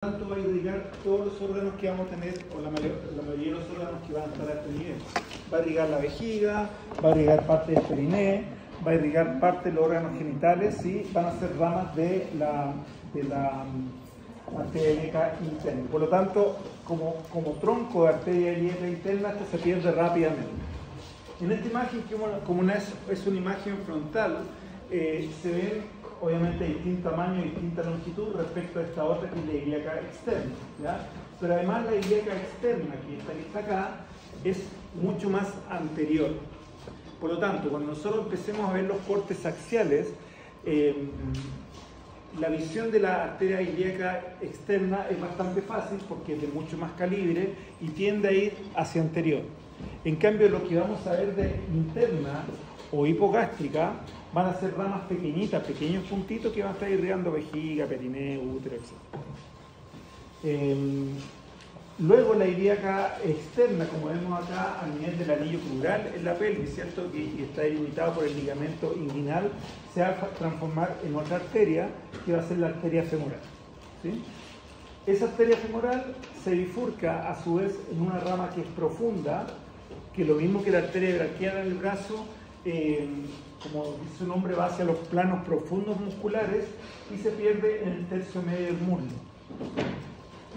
tanto va a irrigar todos los órganos que vamos a tener, o la mayoría de los órganos que van a estar a este nivel. Va a irrigar la vejiga, va a irrigar parte del periné, va a irrigar parte de los órganos genitales y van a ser ramas de la arteria ilíaca interna. Por lo tanto, como tronco de arteria ilíaca interna, esto se pierde rápidamente. En esta imagen, como es una imagen frontal, se ven obviamente de distinto tamaño y distinta longitud respecto a esta otra que es la ilíaca externa, ¿ya? Pero además la ilíaca externa, que está acá, es mucho más anterior. Por lo tanto, cuando nosotros empecemos a ver los cortes axiales, la visión de la arteria ilíaca externa es bastante fácil porque es de mucho más calibre y tiende a ir hacia anterior. En cambio, lo que vamos a ver de interna o hipogástrica van a ser ramas pequeñitas, pequeños puntitos que van a estar irrigando vejiga, periné, útero, etc. Luego la ilíaca externa, como vemos acá, a nivel del anillo crural en la pelvis, ¿cierto? Que está delimitado por el ligamento inguinal, se va a transformar en otra arteria, que va a ser la arteria femoral, ¿sí? Esa arteria femoral se bifurca a su vez en una rama que es profunda, que lo mismo que la arteria braquial en el brazo, como dice su nombre, va hacia los planos profundos musculares y se pierde en el tercio medio del muslo.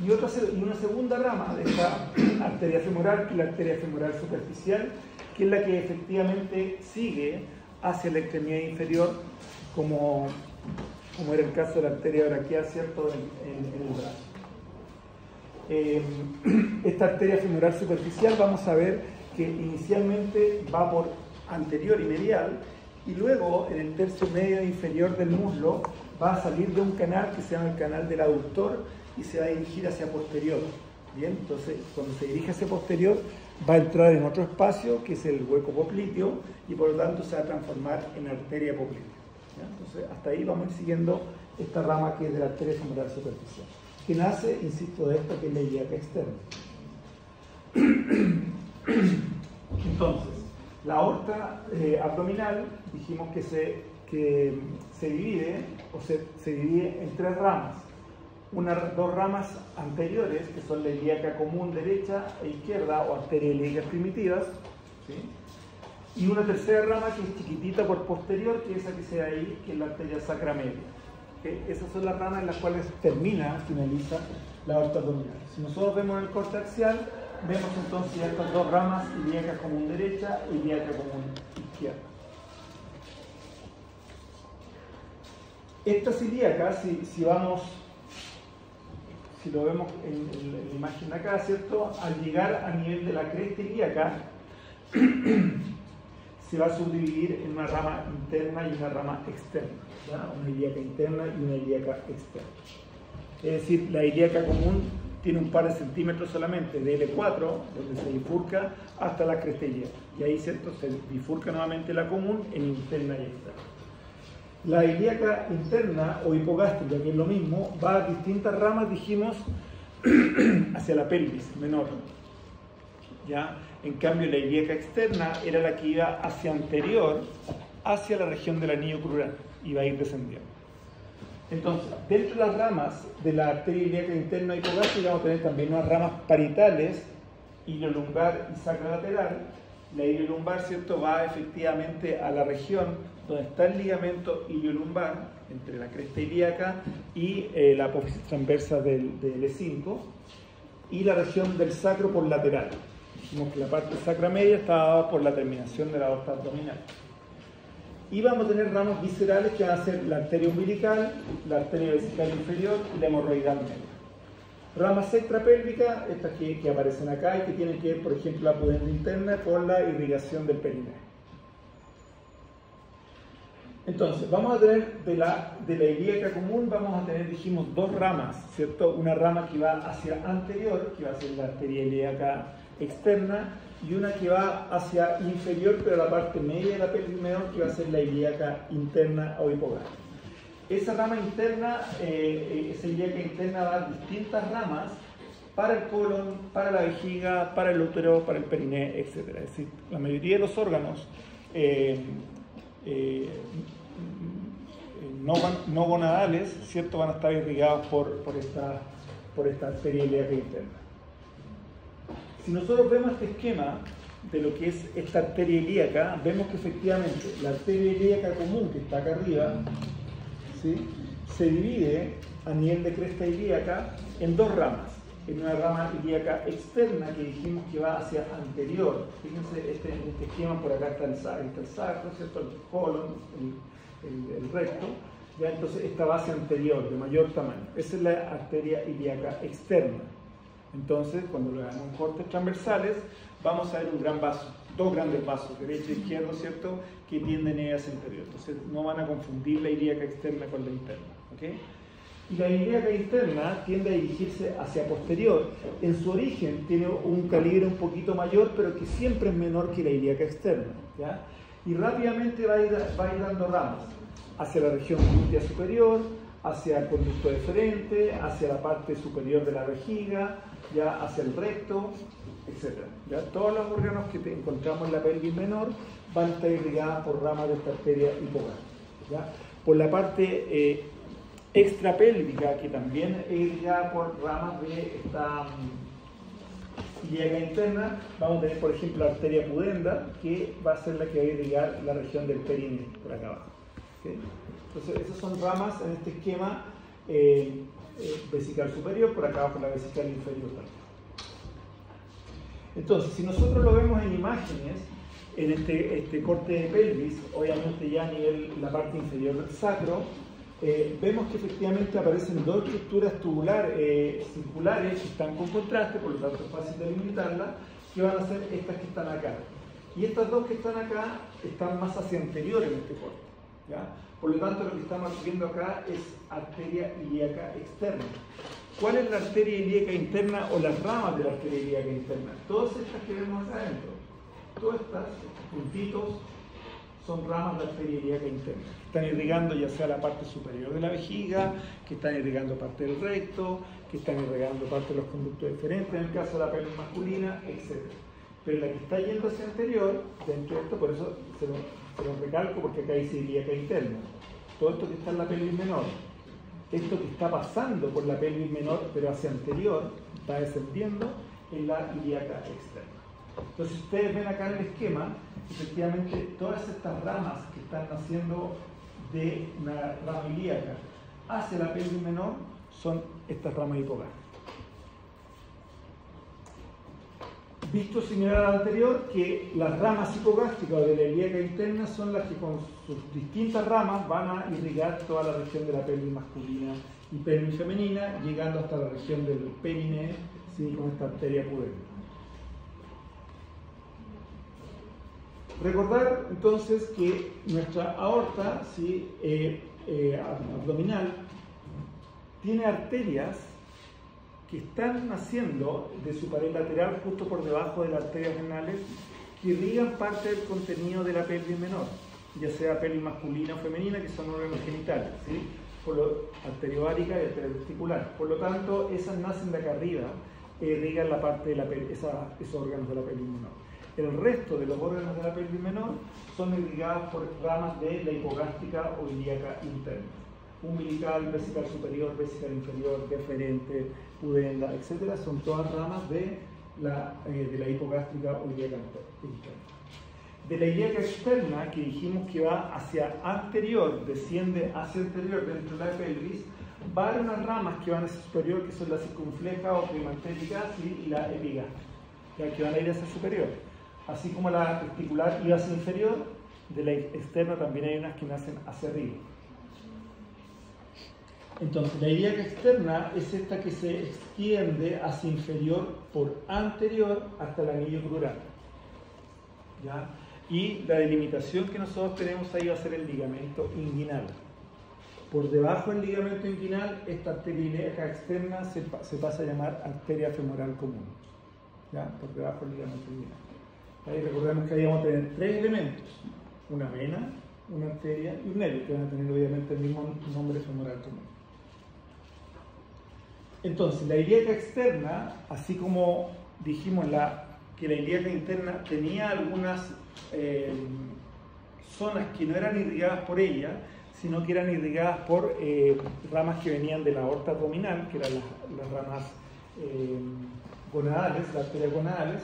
Y una segunda rama de esta arteria femoral, que es la arteria femoral superficial, que es la que efectivamente sigue hacia la extremidad inferior, como era el caso de la arteria braquial, ¿cierto?, en el brazo. Esta arteria femoral superficial vamos a ver que inicialmente va por anterior y medial, y luego en el tercio medio inferior del muslo va a salir de un canal que se llama el canal del aductor y se va a dirigir hacia posterior. Bien, entonces cuando se dirige hacia posterior va a entrar en otro espacio que es el hueco popliteo y por lo tanto se va a transformar en arteria poplitea. ¿Ya? Entonces hasta ahí vamos a ir siguiendo esta rama que es de la arteria femoral superficial, que nace, insisto, de esta que es la ilíaca externa. Entonces, la aorta abdominal, dijimos que se divide en tres ramas. Dos ramas anteriores, que son la ilíaca común derecha e izquierda, o arterias ilíacas primitivas, ¿sí? Y una tercera rama que es chiquitita por posterior, que es esa que se ve ahí, que es la arteria sacra media. ¿Okay? Esas son las ramas en las cuales finaliza la aorta abdominal. Si nosotros vemos el corte axial, vemos entonces ya estas dos ramas, ilíaca común derecha e ilíaca común izquierda. Estas ilíacas, si lo vemos en la imagen de acá, ¿cierto?, al llegar a nivel de la cresta ilíaca, se va a subdividir en una rama interna y una rama externa, ¿ya? Una ilíaca interna y una ilíaca externa. Es decir, la ilíaca común tiene un par de centímetros solamente de L4, donde se bifurca hasta la cresta ilíaca. Y ahí, ¿cierto?, se bifurca nuevamente la común en interna y externa. La ilíaca interna o hipogástrica, que es lo mismo, va a distintas ramas, dijimos, hacia la pelvis menor. ¿Ya? En cambio, la ilíaca externa era la que iba hacia anterior, hacia la región del anillo crural, y va a ir descendiendo. Entonces, dentro de las ramas de la arteria ilíaca interna hipogástrica vamos a tener también unas ramas parietales, iliolumbar y sacrolateral. La iliolumbar, ¿cierto?, va efectivamente a la región donde está el ligamento iliolumbar, entre la cresta ilíaca y la apófisis transversa del L5, y la región del sacro por lateral. Dijimos que la parte sacra media estaba dada por la terminación de la aorta abdominal. Y vamos a tener ramas viscerales que van a ser la arteria umbilical, la arteria vesical inferior y la hemorroidal media. Ramas extrapélvicas, estas que aparecen acá y que tienen que ver, por ejemplo, la pudenda interna con la irrigación del periné. Entonces, vamos a tener de la ilíaca común, vamos a tener, dijimos, dos ramas, ¿cierto? Una rama que va hacia anterior, que va a ser la arteria ilíaca externa, y una que va hacia inferior, pero la parte media de la pelvis menor, que va a ser la ilíaca interna o hipogástrica. Esa rama interna, esa ilíaca interna va a distintas ramas para el colon, para la vejiga, para el útero, para el periné, etc. Es decir, la mayoría de los órganos no gonadales, ¿cierto?, van a estar irrigados por por esta arteria ilíaca interna. Si nosotros vemos este esquema de lo que es esta arteria ilíaca, vemos que efectivamente la arteria ilíaca común que está acá arriba, ¿sí?, se divide a nivel de cresta ilíaca en dos ramas. En una rama ilíaca externa que dijimos que va hacia anterior. Fíjense, este esquema por acá está el sacro, ¿cierto?, el colon, el recto. Ya, entonces esta va hacia anterior, de mayor tamaño. Esa es la arteria ilíaca externa. Entonces, cuando le damos cortes transversales, vamos a ver un gran vaso, dos grandes vasos, derecho e izquierdo, ¿cierto?, que tienden hacia anterior. Entonces, no van a confundir la ilíaca externa con la interna. ¿Okay? Y la ilíaca interna tiende a dirigirse hacia posterior. En su origen tiene un calibre un poquito mayor, pero que siempre es menor que la ilíaca externa. ¿Ya? Y rápidamente va a ir dando ramas hacia la región glútea superior, hacia el conducto deferente, hacia la parte superior de la vejiga, ya hacia el recto, etc. ¿Ya? Todos los órganos que encontramos en la pelvis menor van a estar irrigadas por ramas de esta arteria hipogástrica. ¿Ya? Por la parte extrapélvica, que también es irrigada por ramas de esta ilíaca interna, vamos a tener, por ejemplo, la arteria pudenda, que va a ser la que va a irrigar la región del perineo, por acá abajo. ¿Okay? Entonces, esas son ramas en este esquema vesical superior, por acá abajo la vesical inferior también. Entonces, si nosotros lo vemos en imágenes, en este corte de pelvis, obviamente ya a nivel la parte inferior del sacro, vemos que efectivamente aparecen dos estructuras tubulares, circulares, que están con contraste, por lo tanto es fácil delimitarlas, que van a ser estas que están acá. Y estas dos que están acá están más hacia anterior en este corte. ¿Ya? Por lo tanto, lo que estamos viendo acá es arteria ilíaca externa. ¿Cuál es la arteria ilíaca interna o las ramas de la arteria ilíaca interna? Todas estas que vemos acá adentro, todas estos puntitos, son ramas de arteria ilíaca interna, que están irrigando ya sea la parte superior de la vejiga, que están irrigando parte del recto, que están irrigando parte de los conductos deferentes, en el caso de la pelvis masculina, etc. Pero la que está yendo hacia anterior, dentro de esto, por eso se lo recalco, porque acá dice ilíaca interna. Todo esto que está en la pelvis menor, esto que está pasando por la pelvis menor, pero hacia anterior, está descendiendo en la ilíaca externa. Entonces, ustedes ven acá en el esquema, efectivamente, todas estas ramas que están naciendo de una rama ilíaca hacia la pelvis menor son estas ramas hipogástricas. Visto similar al anterior, que las ramas hipogástricas o de la ilíaca interna son las que con sus distintas ramas van a irrigar toda la región de la pelvis masculina y pelvis femenina, llegando hasta la región del perineo, ¿sí?, con esta arteria pudenda. Recordar entonces que nuestra aorta, ¿sí?, abdominal tiene arterias que están naciendo de su pared lateral justo por debajo de las arterias renales, que irrigan parte del contenido de la pelvis menor, ya sea pelvis masculina o femenina, que son órganos genitales, ¿sí?, por lo arteriovárica y arteriovesticular. Por lo tanto, esas nacen de acá arriba e irrigan la parte de la esos órganos de la pelvis menor. El resto de los órganos de la pelvis menor son irrigados por ramas de la hipogástrica o ilíaca interna. Umbilical, vesical superior, vesical inferior, deferente, pudenda, etc. Son todas ramas de la hipogástrica o ilíaca interna. De la ilíaca externa, que dijimos que va hacia anterior, desciende hacia anterior dentro de la pelvis, va a haber unas ramas que van hacia superior, que son la circunfleja o climatérica, y la epigástrica, que van a ir hacia superior. Así como la testicular iba hacia inferior, de la externa también hay unas que nacen hacia arriba. Entonces, la ilíaca externa es esta que se extiende hacia inferior por anterior hasta el anillo crural. ¿Ya? Y la delimitación que nosotros tenemos ahí va a ser el ligamento inguinal. Por debajo del ligamento inguinal, esta arteria ilíaca externa se pasa a llamar arteria femoral común. ¿Ya? Por debajo del ligamento inguinal. Ahí recordemos que ahí vamos a tener tres elementos: una vena, una arteria y un nervio, que van a tener obviamente el mismo nombre femoral común. Entonces, la ilíaca externa, así como dijimos que la ilíaca interna tenía algunas zonas que no eran irrigadas por ella, sino que eran irrigadas por ramas que venían de la aorta abdominal, que eran las ramas gonadales, las arterias gonadales.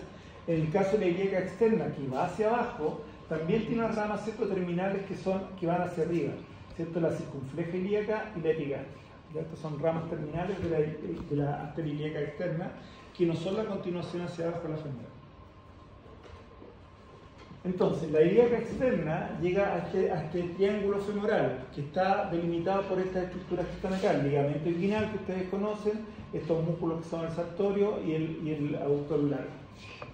En el caso de la ilíaca externa, que va hacia abajo, también tiene unas ramas, ¿cierto?, terminales que van hacia arriba, ¿cierto?, la circunfleja ilíaca y la epigástrica. Estas son ramas terminales de la arteria ilíaca externa, que no son la continuación hacia abajo de la femoral. Entonces, la ilíaca externa llega a este triángulo femoral, que está delimitado por estas estructuras que están acá, el ligamento inguinal que ustedes conocen, estos músculos que son el sartorio y el aductor largo.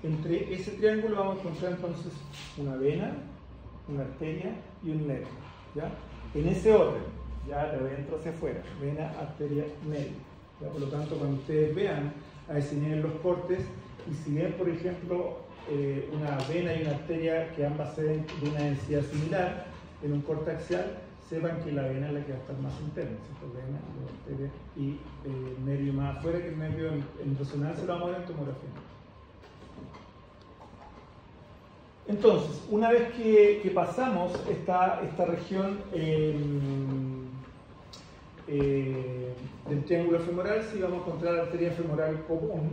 Entre ese triángulo vamos a encontrar entonces una vena, una arteria y un nervio, ¿ya? En ese orden, ya de adentro hacia afuera, vena, arteria, nervio, ¿ya? Por lo tanto, cuando ustedes vean a definir los cortes, y si ven, por ejemplo, una vena y una arteria que ambas se ven de una densidad similar en un corte axial, sepan que la vena es la que va a estar más interna, ¿cierto? Vena, arteria y nervio más afuera, que el nervio en resonancia lo vamos a ver en tomografía. Entonces, una vez que pasamos esta región del triángulo femoral, sí vamos a encontrar la arteria femoral común,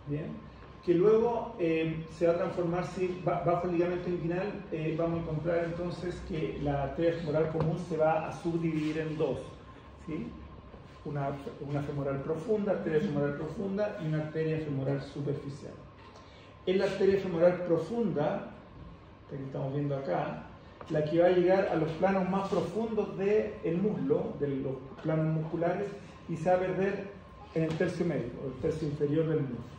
¿bien?, que luego se va a transformar, si bajo el ligamento inguinal, vamos a encontrar entonces que la arteria femoral común se va a subdividir en dos, ¿sí? Una femoral profunda, arteria femoral profunda, y una arteria femoral superficial. En la arteria femoral profunda, que estamos viendo acá, la que va a llegar a los planos más profundos del muslo, de los planos musculares, y se va a perder en el tercio medio, o el tercio inferior del muslo.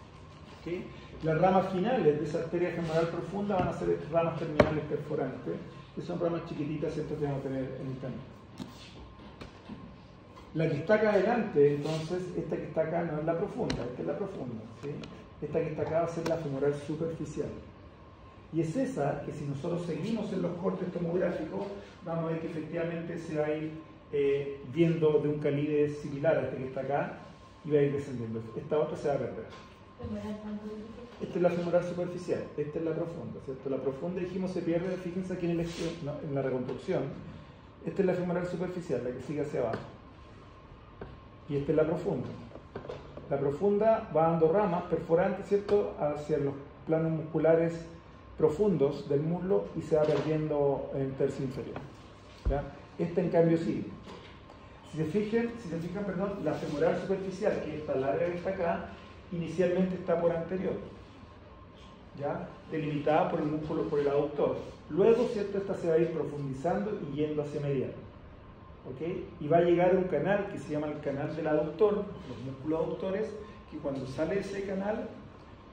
¿Okay? Las ramas finales de esa arteria femoral profunda van a ser ramas terminales perforantes, que son ramas chiquititas, ¿cierto?, que vamos a tener en el camino. La que está acá adelante, entonces, esta que está acá no es la profunda, esta es la profunda, ¿sí? Esta que está acá va a ser la femoral superficial. Y es esa que, si nosotros seguimos en los cortes tomográficos, vamos a ver que efectivamente se va a ir viendo de un calibre similar a este que está acá, y va a ir descendiendo. Esta otra se va a perder. Esta es la femoral superficial, esta es la profunda, ¿cierto? La profunda, dijimos, se pierde, fíjense aquí en la reconstrucción. Esta es la femoral superficial, la que sigue hacia abajo. Y esta es la profunda. La profunda va dando ramas perforantes, ¿cierto?, hacia los planos musculares profundos del muslo y se va perdiendo en el tercio inferior, ¿ya? Esta, en cambio, sigue. Si se fijan, la femoral superficial, que es esta larga que está acá, inicialmente está por anterior, ¿ya?, delimitada por el músculo, por el aductor. Luego, ¿cierto?, esta se va a ir profundizando y yendo hacia mediano, ¿okay? Y va a llegar a un canal que se llama el canal del aductor, los músculos aductores, que cuando sale de ese canal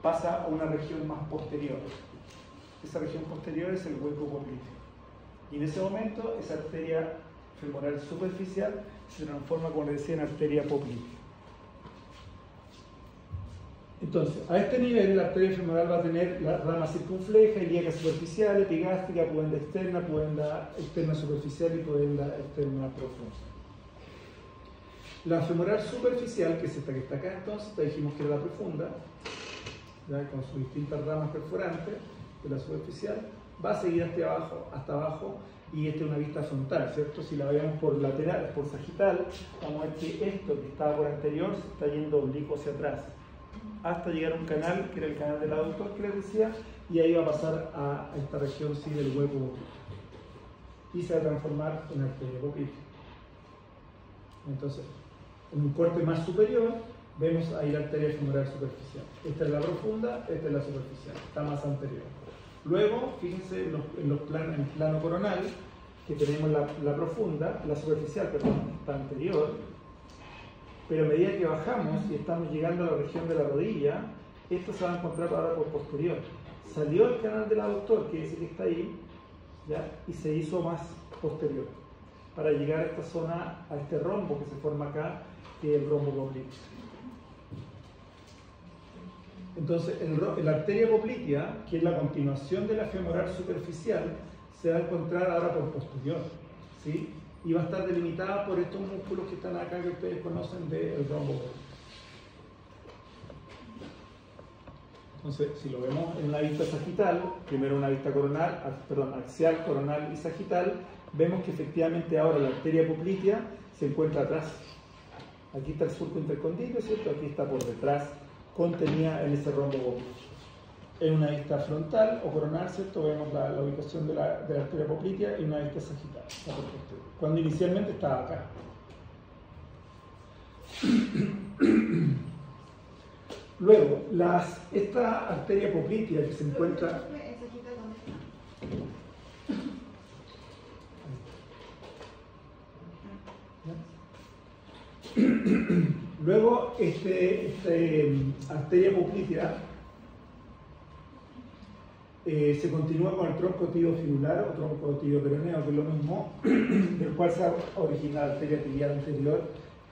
pasa a una región más posterior. Esa región posterior es el hueco popliteo. Y en ese momento, esa arteria femoral superficial se transforma, como les decía, en arteria poplitea. Entonces, a este nivel, la arteria femoral va a tener la rama circunfleja, ilíaca superficial, epigástrica, pudenda externa, pudenda externa superficial y pudenda externa profunda. La femoral superficial, que es esta que está acá, entonces, ya dijimos que era la profunda, ¿ya?, con sus distintas ramas perforantes de la superficial, va a seguir hasta abajo, y esta es una vista frontal, ¿cierto? Si la vemos por lateral, por sagital, vamos a ver que esto que estaba por anterior se está yendo oblicuo hacia atrás, hasta llegar a un canal, que era el canal del aductor que les decía, y ahí va a pasar a esta región, sí, del hueco popliteo, y se va a transformar en arteria poplitea. Entonces, en un corte más superior, vemos ahí la arteria femoral superficial. Esta es la profunda, esta es la superficial, está más anterior. Luego, fíjense en el plano coronal, que tenemos la profunda, la superficial, perdón, está anterior, pero a medida que bajamos y estamos llegando a la región de la rodilla, esto se va a encontrar ahora por posterior. Salió el canal del aductor, que dice que está ahí, ¿ya?, y se hizo más posterior, para llegar a esta zona, a este rombo que se forma acá, que es el rombo popliteo. Entonces, la arteria poplitea, que es la continuación de la femoral superficial, se va a encontrar ahora por posterior, ¿sí?, y va a estar delimitada por estos músculos que están acá, que ustedes conocen del rombo popliteo. Entonces, si lo vemos en una vista sagital, primero una vista axial, coronal y sagital, vemos que efectivamente ahora la arteria poplitea se encuentra atrás, Aquí está el surco intercondilo, ¿cierto? Aquí está por detrás, contenida en ese rombo popliteo. En una vista frontal o coronal, ¿cierto? Vemos la ubicación de la arteria poplitea y una vista sagital, cuando inicialmente estaba acá. Luego, esta arteria poplitea que se encuentra... Luego, arteria poplitea se continúa con el tronco tibiofibular o tronco tibioperoneo, que es lo mismo, del cual se origina la arteria tibial anterior,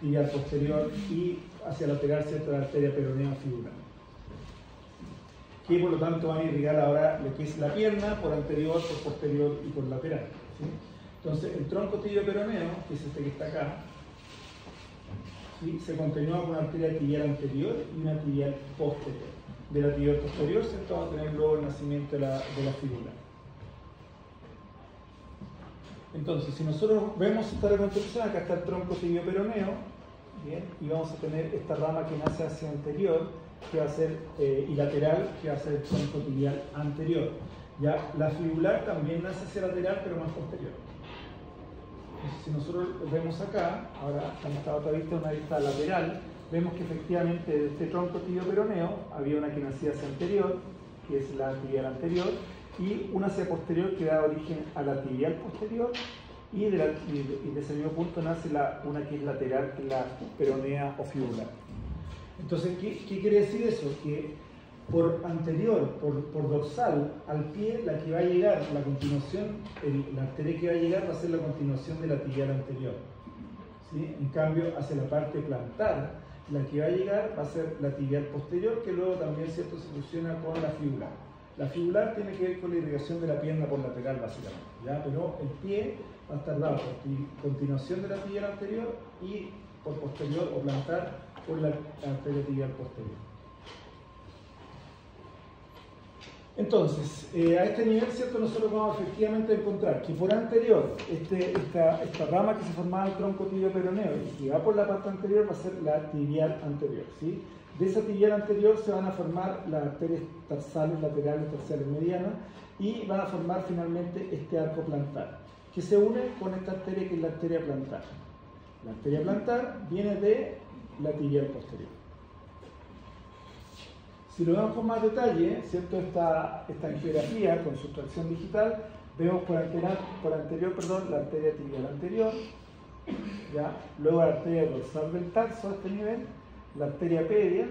tibial posterior y hacia lateral, ¿cierto?, la arteria peroneo fibular, que por lo tanto van a irrigar ahora lo que es la pierna por anterior, por posterior y por lateral, ¿sí? Entonces, el tronco tibioperoneo, que es este que está acá, ¿sí?, se continúa con una arteria tibial anterior y una tibial posterior. De la tibial posterior, ¿cierto?, vamos a tener luego el nacimiento de la fíbula. Entonces, si nosotros vemos esta reconstrucción, acá está el tronco tibioperoneo, ¿bien?, y vamos a tener esta rama que nace hacia anterior, que va a ser, y lateral, que va a ser el tronco tibial anterior. Ya, la fibular también nace hacia lateral, pero más posterior. Entonces, si nosotros vemos acá, ahora en esta otra vista, una vista lateral, vemos que efectivamente de este tronco tibioperoneo había una que nacía hacia anterior, que es la tibial anterior, y una hacia posterior que da origen a la tibial posterior, y de ese mismo punto nace una que es lateral, que es la peronea o fibular. Entonces, ¿qué quiere decir eso? Que por anterior, por dorsal, al pie, la que va a llegar, la continuación, la arteria que va a llegar va a ser la continuación de la tibial anterior, ¿sí? En cambio, hacia la parte plantar, la que va a llegar va a ser la tibial posterior, que luego también, ¿cierto?, se fusiona con la fibular. La fibular tiene que ver con la irrigación de la pierna por lateral, básicamente, ¿ya? Pero el pie va a estar dado por continuación de la tibial anterior y por posterior o plantar por la arteria tibial posterior. Entonces, a este nivel, ¿cierto?, nosotros vamos efectivamente a encontrar que por anterior, esta rama que se formaba el tronco tibioperoneo y que va por la parte anterior va a ser la tibial anterior, ¿sí? De esa tibial anterior se van a formar las arterias tarsales, laterales, terciales, medianas, y van a formar finalmente este arco plantar, que se une con esta arteria que es la arteria plantar. La arteria plantar viene de la tibial posterior. Si lo vemos con más detalle, ¿cierto?, esta angiografía con sustracción digital, vemos por anterior, la arteria tibial anterior, ¿ya? Luego la arteria dorsal del tarso a este nivel, la arteria pedia,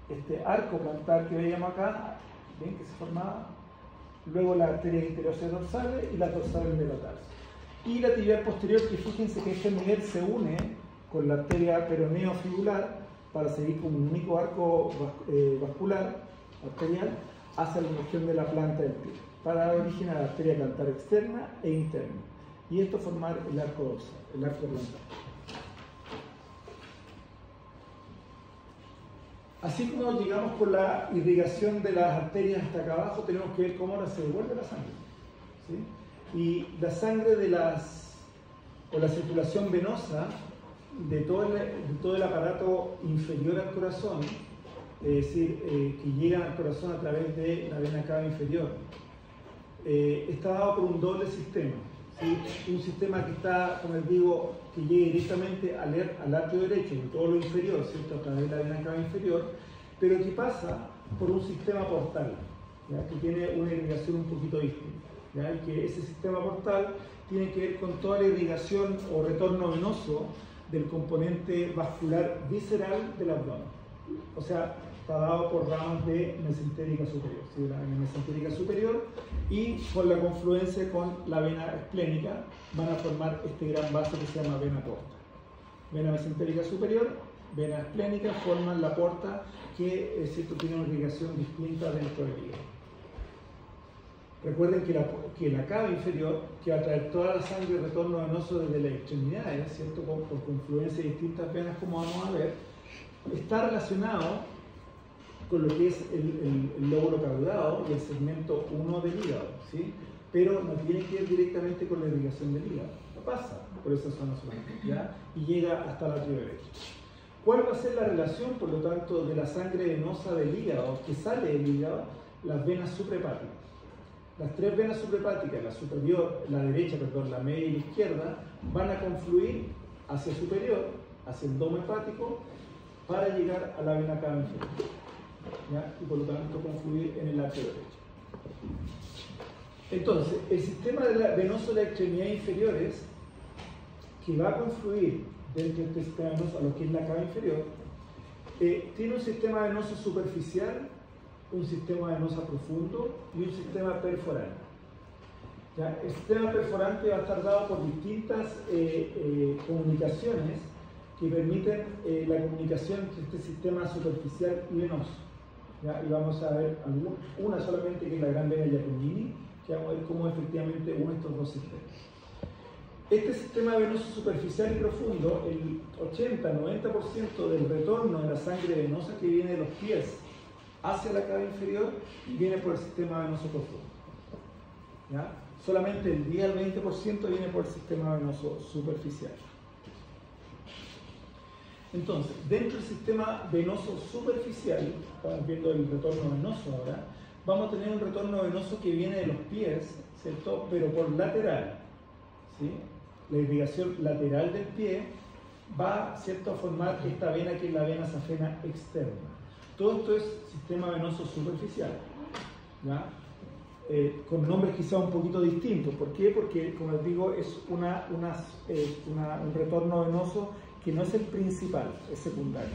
este arco plantar que veíamos acá, ¿bien?, que se formaba, luego las arterias interosseas dorsales y las dorsales metatarso. Y la tibial posterior, que fíjense que este nivel se une con la arteria peroneo fibular, para seguir como un único arco vascular, arterial, hacia la región de la planta del pie, para dar origen a la arteria plantar externa e interna. Y esto formar el arco dorsal, el arco plantar. Así como llegamos con la irrigación de las arterias hasta acá abajo, tenemos que ver cómo ahora se devuelve la sangre, ¿sí? Y la sangre o la circulación venosa de todo el aparato inferior al corazón, es decir, que llega al corazón a través de la vena cava inferior, está dado por un doble sistema, ¿sí? Un sistema que está, como les digo, que llega directamente al arterio derecho, de todo lo inferior, ¿cierto?, a través de la vena cava inferior, pero que pasa por un sistema portal, ¿ya?, que tiene una irrigación un poquito distinta, ¿ya?, y que ese sistema portal tiene que ver con toda la irrigación o retorno venoso del componente vascular visceral del abdomen. O sea, está dado por ramas de mesentérica superior, ¿sí?, la vena mesentérica superior, y con la confluencia con la vena esplénica van a formar este gran vaso que se llama vena porta. Vena mesentérica superior, vena esplénica forman la porta que, es cierto, tiene una irrigación distinta dentro del hígado. Recuerden que la cava inferior, que va a traer toda la sangre de retorno venoso desde las extremidades, ¿cierto?, por confluencia de distintas venas, como vamos a ver, está relacionado con lo que es el lóbulo caudado y el segmento 1 del hígado, ¿sí? Pero no tiene que ver directamente con la irrigación del hígado. pasa por esa zona solamente, ¿ya? Y llega hasta el atrio derecho. ¿Cuál va a ser la relación, por lo tanto, de la sangre venosa del hígado que sale del hígado? Las venas suprahepáticas. Las tres venas suprahepáticas, la superior, la derecha, perdón, la media y la izquierda, van a confluir hacia superior, hacia el domo hepático, para llegar a la vena cava inferior, ¿ya? Y por lo tanto confluir en el atrio derecho. Entonces, el sistema venoso de las extremidades inferiores, que va a confluir dentro de este sistema venoso a lo que es la cava inferior, tiene un sistema venoso superficial, un sistema venoso profundo y un sistema perforante. ¿Ya? El sistema perforante va a estar dado por distintas comunicaciones que permiten la comunicación entre este sistema superficial y venoso. ¿Ya? Y vamos a ver una solamente, que es la gran vena Giacomini, que vamos a ver cómo efectivamente une estos dos sistemas. Este sistema venoso superficial y profundo, el 80-90% del retorno de la sangre venosa que viene de los pies hacia la cava inferior viene por el sistema venoso profundo. ¿Ya? Solamente el 10 al 20% viene por el sistema venoso superficial. Entonces, dentro del sistema venoso superficial, estamos viendo el retorno venoso ahora, vamos a tener un retorno venoso que viene de los pies, ¿cierto? Pero por lateral, ¿sí? La irrigación lateral del pie va, ¿cierto?, a formar esta vena que es la vena safena externa. Todo esto es sistema venoso superficial, ¿ya? Con nombres quizá un poquito distintos. ¿Por qué? Porque, como les digo, es un retorno venoso que no es el principal, es secundario.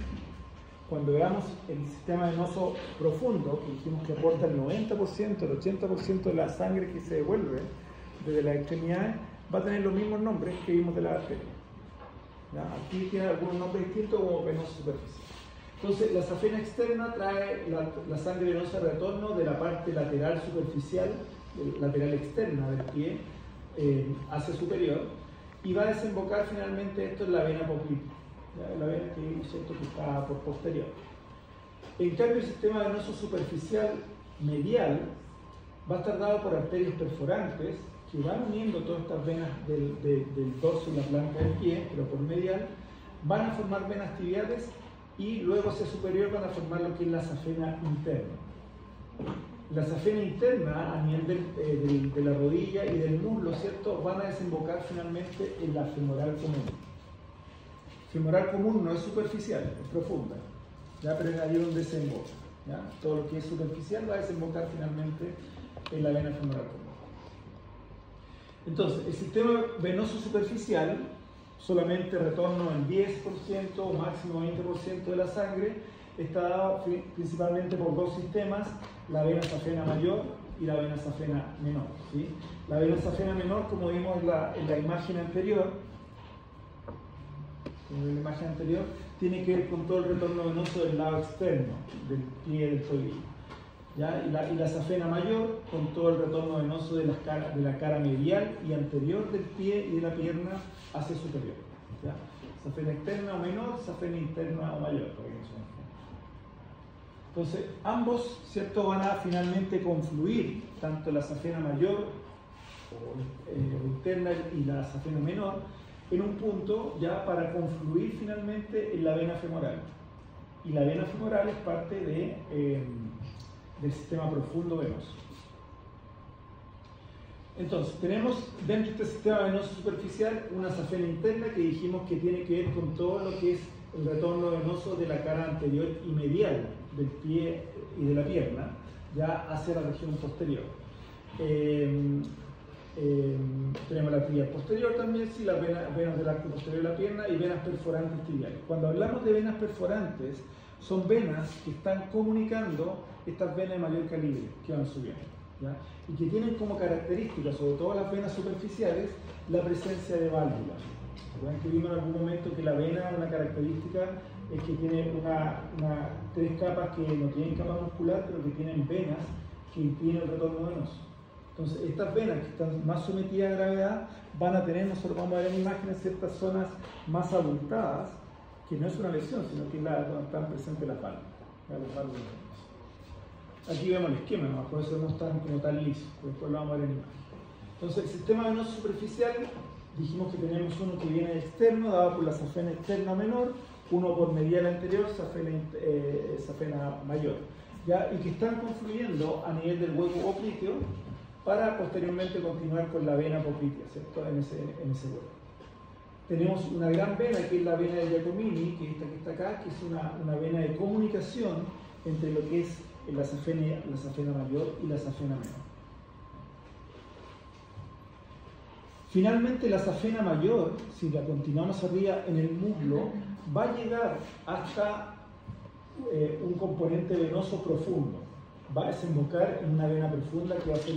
Cuando veamos el sistema venoso profundo, que dijimos que aporta el 90%, el 80% de la sangre que se devuelve desde las extremidades, va a tener los mismos nombres que vimos de la arteria. ¿Ya? Aquí tiene algunos nombres distintos como venoso superficial. Entonces, la safena externa trae la sangre venosa de retorno de la parte lateral superficial, lateral externa del pie, hacia superior, y va a desembocar finalmente esto en la vena poplítea, la vena que está por posterior. En cambio, el sistema venoso superficial medial va a estar dado por arterias perforantes que van uniendo todas estas venas del dorso y la planta del pie, pero por medial, van a formar venas tibiales y luego hacia superior van a formar lo que es la safena interna. La safena interna, a nivel de la rodilla y del muslo, ¿cierto?, van a desembocar finalmente en la femoral común. Femoral común no es superficial, es profunda, ¿ya? Pero es ahí donde desemboca, ¿ya? Todo lo que es superficial va a desembocar finalmente en la vena femoral común. Entonces, el sistema venoso superficial solamente retorno el 10% o máximo 20% de la sangre, está dado principalmente por dos sistemas, la vena safena mayor y la vena safena menor, ¿sí? La vena safena menor, como vimos en la imagen anterior, tiene que ver con todo el retorno venoso del lado externo del pie del tobillo, ¿ya? Y la safena mayor con todo el retorno venoso de la cara medial y anterior del pie y de la pierna hacia superior, ¿ya? Safena externa o menor, safena interna o mayor. Entonces, ambos, ¿cierto?, van a finalmente confluir, tanto la safena mayor o interna y la safena menor, en un punto ya para confluir finalmente en la vena femoral. Y la vena femoral es parte del sistema profundo venoso. Entonces, tenemos dentro de este sistema venoso superficial una safena interna que dijimos que tiene que ver con todo lo que es el retorno venoso de la cara anterior y medial del pie y de la pierna, ya hacia la región posterior. Tenemos la tibia posterior también, sí, las venas del arco posterior de la pierna y venas perforantes tibiales. Cuando hablamos de venas perforantes, son venas que están comunicando estas venas de mayor calibre que van subiendo, ¿ya? Y que tienen como característica, sobre todo las venas superficiales, la presencia de válvulas. ¿Recuerdan que vimos en algún momento que la vena, una característica es que tiene tres capas que no tienen capa muscular, pero que tienen venas que impiden el retorno venoso? Entonces, estas venas que están más sometidas a gravedad van a tener, nosotros vamos a ver en imágenes, ciertas zonas más abultadas, que no es una lesión, sino que es donde están presentes las válvulas. Aquí vemos el esquema, ¿no? Por eso no están como tan lisos, después lo vamos a ver en imagen. Entonces, el sistema venoso superficial dijimos que tenemos uno que viene externo, dado por la safena externa menor, uno por medial anterior, safena mayor, ¿ya? Y que están confluyendo a nivel del hueco popliteo para posteriormente continuar con la vena poplitea, ¿cierto? En ese hueco. Tenemos una gran vena que es la vena de Giacomini, que es esta que está acá, que es una vena de comunicación entre lo que es la safena mayor y la safena menor. Finalmente, la safena mayor, si la continuamos arriba en el muslo, va a llegar hasta un componente venoso profundo. Va a desembocar en una vena profunda que va a ser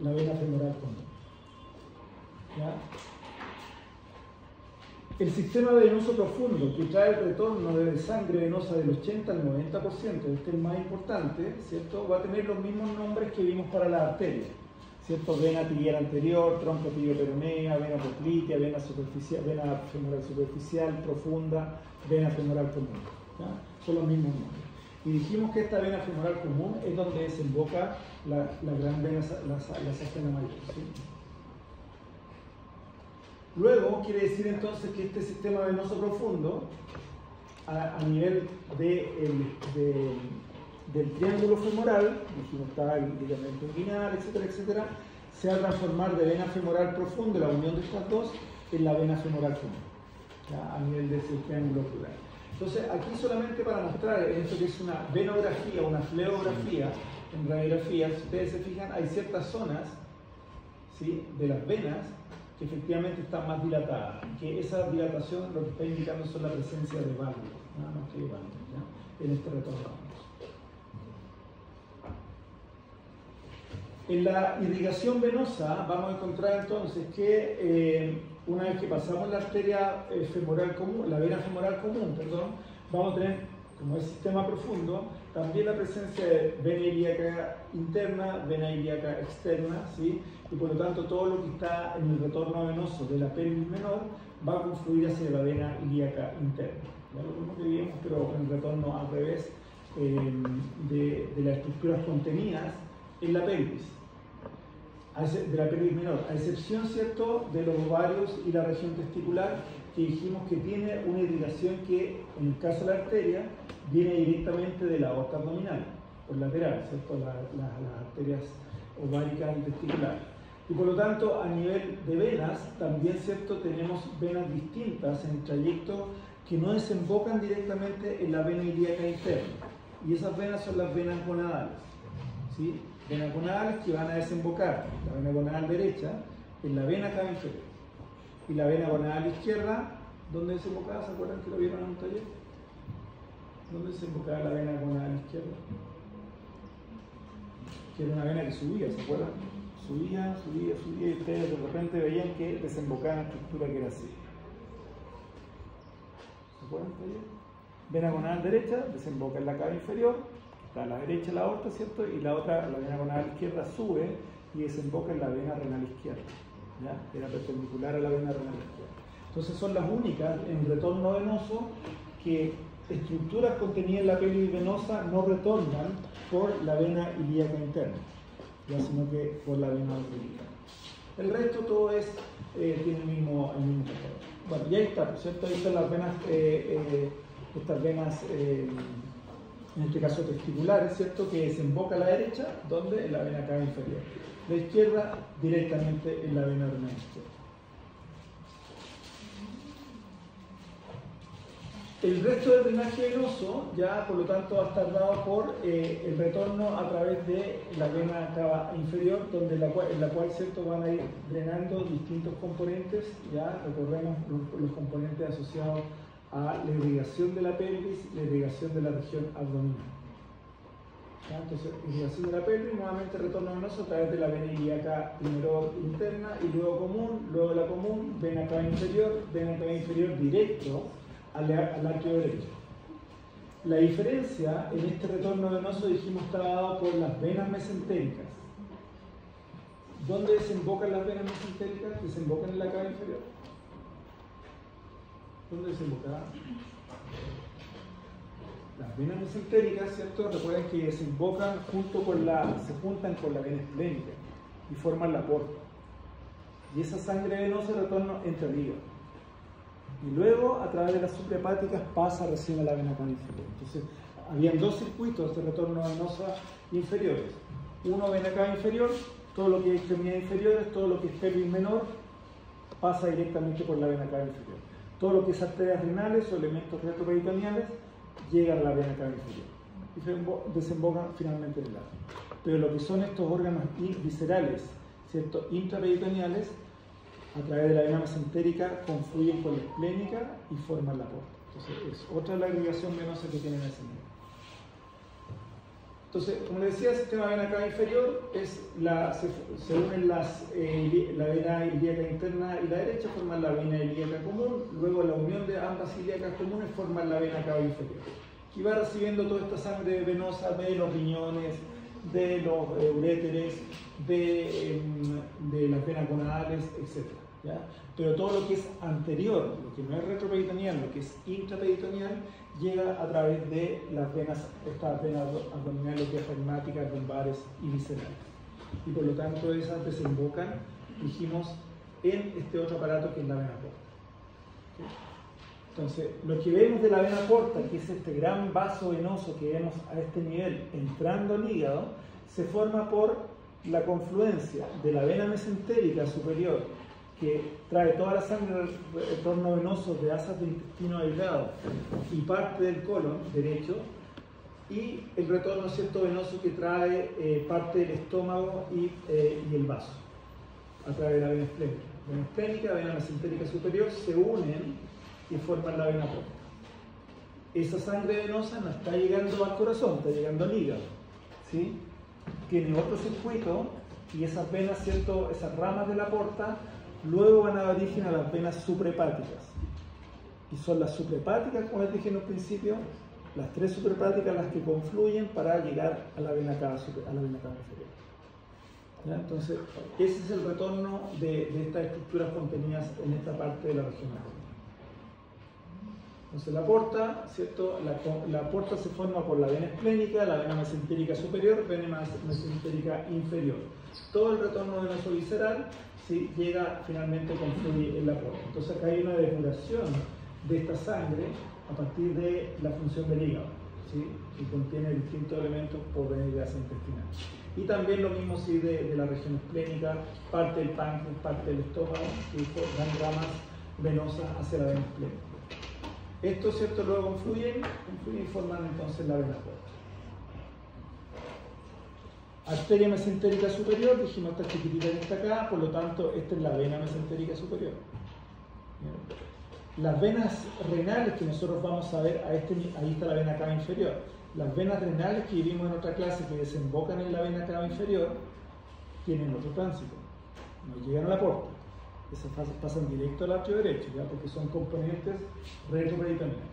la vena femoral común. ¿Ya? El sistema venoso profundo, que trae el retorno de sangre venosa del 80 al 90%, este es el más importante, ¿cierto? Va a tener los mismos nombres que vimos para las arterias, ¿cierto? Vena tibial anterior, tronco tibio-peronea, vena poplitea, vena femoral superficial, profunda, vena femoral común. ¿Ya? Son los mismos nombres. Y dijimos que esta vena femoral común es donde desemboca la gran vena, la safena mayor, ¿sí? Luego quiere decir entonces que este sistema venoso profundo, a nivel del triángulo femoral, dijimos está el ligamento inguinal, etcétera, etcétera, se va a transformar de vena femoral profunda, la unión de estas dos, en la vena femoral común, ¿ya? A nivel de ese triángulo ocular. Entonces, aquí solamente para mostrar esto que es una venografía, una fleografía, en radiografía, si ustedes se fijan, hay ciertas zonas, ¿sí?, de las venas que efectivamente están más dilatadas, que esa dilatación lo que está indicando son la presencia de válvulas, nada más que válvulas, ¿ya?, en este retorno. En la irrigación venosa vamos a encontrar entonces que una vez que pasamos la arteria femoral común, la vena femoral común, perdón, vamos a tener, como es sistema profundo, también la presencia de vena ilíaca interna, vena ilíaca externa, ¿sí? Y por lo tanto todo lo que está en el retorno venoso de la pelvis menor va a confluir hacia la vena ilíaca interna. ¿Ya? Lo mismo que vimos, pero en el retorno al revés de las estructuras contenidas en la pelvis, de la pelvis menor, a excepción, ¿cierto?, de los ovarios y la región testicular, que dijimos que tiene una irrigación que, en el caso de la arteria, viene directamente de la aorta abdominal, por lateral, ¿cierto?, las arterias ováricas y testiculares. Y por lo tanto, a nivel de venas, también, ¿cierto?, tenemos venas distintas en el trayecto que no desembocan directamente en la vena ilíaca interna. Y esas venas son las venas gonadales, ¿sí? Venas gonadales que van a desembocar, la vena gonadal derecha, en la vena cava inferior. Y la vena gonadal izquierda, ¿dónde desembocaba? ¿Se acuerdan que lo vieron en un taller? ¿Dónde desembocaba la vena gonadal izquierda? Que era una vena que subía, ¿se acuerdan? Subía, subía, subía, y ustedes de repente veían que desembocaba en la estructura que era así. ¿Se acuerdan, taller? Vena gonadal derecha, desemboca en la cava inferior, está a la derecha la aorta, ¿cierto? Y la otra, la vena gonadal izquierda, sube y desemboca en la vena renal izquierda, ¿ya? Era perpendicular a la vena renal izquierda. Entonces son las únicas en retorno venoso que estructuras contenidas en la pelvis venosa no retornan por la vena ilíaca interna, ¿ya?, sino que por la vena abdominal. El resto todo tiene el mismo patrón. Bueno, y ahí está, ¿cierto? Ahí están las venas, estas venas, en este caso testiculares, ¿cierto?, que desemboca a la derecha, donde en la vena cava inferior. La izquierda directamente en la vena renal izquierda. El resto del drenaje venoso ya, por lo tanto, va a estar dado por el retorno a través de la vena cava inferior, donde en la cual, ¿cierto?, van a ir drenando distintos componentes. Ya recorremos los componentes asociados a la irrigación de la pelvis, la irrigación de la región abdominal. ¿Ya? Entonces, irrigación de la pelvis, nuevamente retorno venoso a través de la vena ilíaca primero interna y luego común, luego de la común, vena cava inferior directo al arquio derecho. La diferencia en este retorno venoso, dijimos, está dado por las venas mesentéricas. ¿Dónde desembocan las venas mesentéricas? Desembocan en la cava inferior. ¿Dónde desembocan? Las venas mesentéricas, ¿cierto? Recuerden que desembocan se juntan con la vena esplénica y forman la porta. y esa sangre venosa de retorno entra al hígado. Y luego, a través de las suprahepáticas, pasa recién a la vena cava inferior. Entonces, habían dos circuitos de retorno venosa inferiores. Uno, vena cava inferior, todo lo que es extremidades inferiores, todo lo que es pelvis menor, pasa directamente por la vena cava inferior. Todo lo que es arterias renales o elementos retroperitoneales llegan a la vena cava inferior y desembocan finalmente en el lado. Pero lo que son estos órganos viscerales, ¿cierto?, intraperitoneales, a través de la vena mesentérica confluyen con la esplénica y forman la porta. Entonces, es otra de la agregación venosa que tienen ese nivel. Entonces, como les decía, el sistema vena cava inferior se unen la vena ilíaca interna y la derecha, forman la vena ilíaca común, luego la unión de ambas ilíacas comunes forman la vena cava inferior. Y va recibiendo toda esta sangre venosa de los riñones, de los uréteres, de las venas gonadales, etc. ¿Ya? Pero todo lo que es anterior, lo que no es retroperitoneal, lo que es intraperitoneal, llega a través de las venas, estas venas abdominales, diafragmáticas, lumbares y viscerales. Y por lo tanto esas desembocan, dijimos, en este otro aparato que es la vena porta. ¿Sí? Entonces, lo que vemos de la vena porta, que es este gran vaso venoso que vemos a este nivel entrando al hígado, se forma por la confluencia de la vena mesentérica superior, que trae toda la sangre del retorno venoso de asas de intestino delgado y parte del colon derecho, y el retorno, ¿cierto?, venoso que trae parte del estómago y el vaso, a través de la vena esplénica. Vena esplénica, vena mesentérica superior se unen y forman la vena porta. Esa sangre venosa no está llegando al corazón, está llegando al hígado, ¿sí? Tiene otro circuito y esas venas, ¿cierto?, esas ramas de la porta, luego van a dar origen a las venas suprahepáticas. Y son las suprahepáticas, como les dije en un principio, las tres suprahepáticas las que confluyen para llegar a la vena cava inferior. ¿Ya? Entonces, ese es el retorno de estas estructuras contenidas en esta parte de la región abdominal. Entonces, la porta, ¿cierto? La porta se forma por la vena esplénica, la vena mesentérica superior, vena mesentérica inferior. Todo el retorno venoso visceral, ¿sí?, llega finalmente a confluir en la porta. Entonces, acá hay una depuración de esta sangre a partir de la función del hígado, ¿sí?, que contiene distintos elementos por venir de grasa intestinal. Y también lo mismo, sí, de la región esplénica, parte del páncreas, parte del estómago, que dan ramas venosas hacia la vena esplénica. Estos, ¿cierto?, luego confluyen y forman entonces la vena porta. Arteria mesentérica superior, dijimos esta chiquitita que está acá, por lo tanto esta es la vena mesentérica superior. Las venas renales que nosotros vamos a ver, ahí está la vena cava inferior. Las venas renales que vimos en otra clase que desembocan en la vena cava inferior tienen otro tránsito, no llegan a la porta. Esas pasan directo al arterio derecho, ¿ya?, porque son componentes retroperitoneales.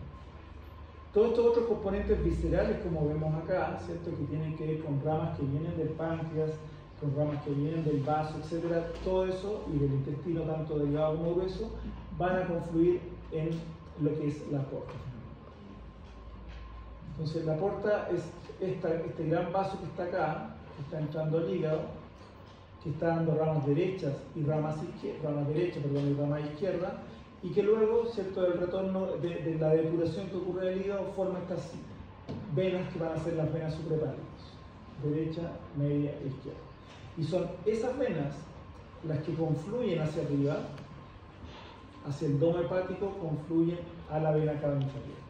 Todos estos otros componentes viscerales, como vemos acá, ¿cierto?, que tienen que ver con ramas que vienen del páncreas, con ramas que vienen del vaso, etc., todo eso, y del intestino, tanto delgado como grueso, van a confluir en lo que es la porta. Entonces, la porta es este gran vaso que está acá, que está entrando al hígado, que está dando ramas derechas y ramas izquierdas, y que luego, ¿cierto?, del retorno de la depuración que ocurre en el hígado, forma estas venas que van a ser las venas suprahepáticas, derecha, media e izquierda. Y son esas venas las que confluyen hacia arriba, hacia el domo hepático, confluyen a la vena cava inferior.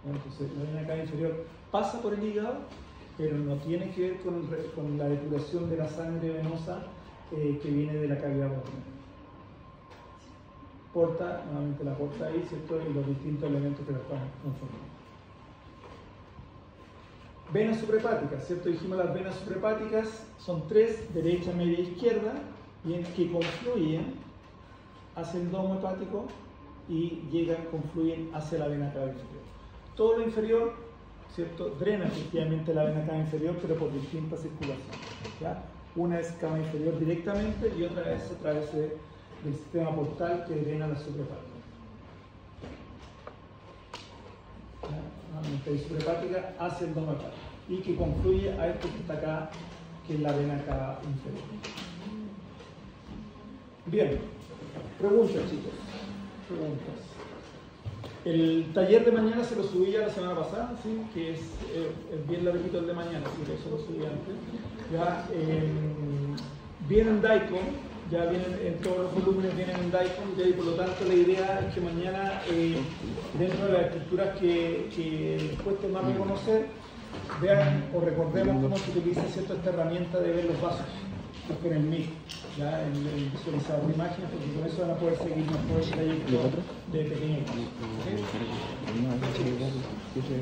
Entonces, la vena cava inferior pasa por el hígado, pero no tiene que ver con la depuración de la sangre venosa que viene de la cavidad abdominal. Porta, nuevamente la porta ahí, ¿cierto?, y los distintos elementos que la están conformando. Venas suprahepáticas, ¿cierto? Dijimos las venas suprahepáticas son tres, derecha, media e izquierda, bien, que confluyen hacia el domo hepático y confluyen hacia la vena cava inferior. Todo lo inferior, ¿cierto?, drena efectivamente la vena cava inferior, pero por distintas circulaciones, ¿ya? Una es cava inferior directamente y otra es a través del sistema portal que drena la suprahepática. Nuevamente, suprahepática hacia el domo hepático y que confluye a esto que está acá, que es la vena cava inferior. Bien, preguntas, chicos. Preguntas. El taller de mañana se lo subí ya la semana pasada, ¿sí? Que es bien larguito el de mañana, sí, que eso lo subí antes. Ya, viene en Daikon, ya vienen en todos los volúmenes, vienen en Daikon, y por lo tanto la idea es que mañana, dentro de las estructuras que les cueste más reconocer, vean o recordemos cómo se utiliza, ¿cierto?, esta herramienta de ver los vasos con el MIG, ya el visualizador de imágenes, porque con eso van a poder seguir mejor el trayecto de pequeños vasos. ¿Okay?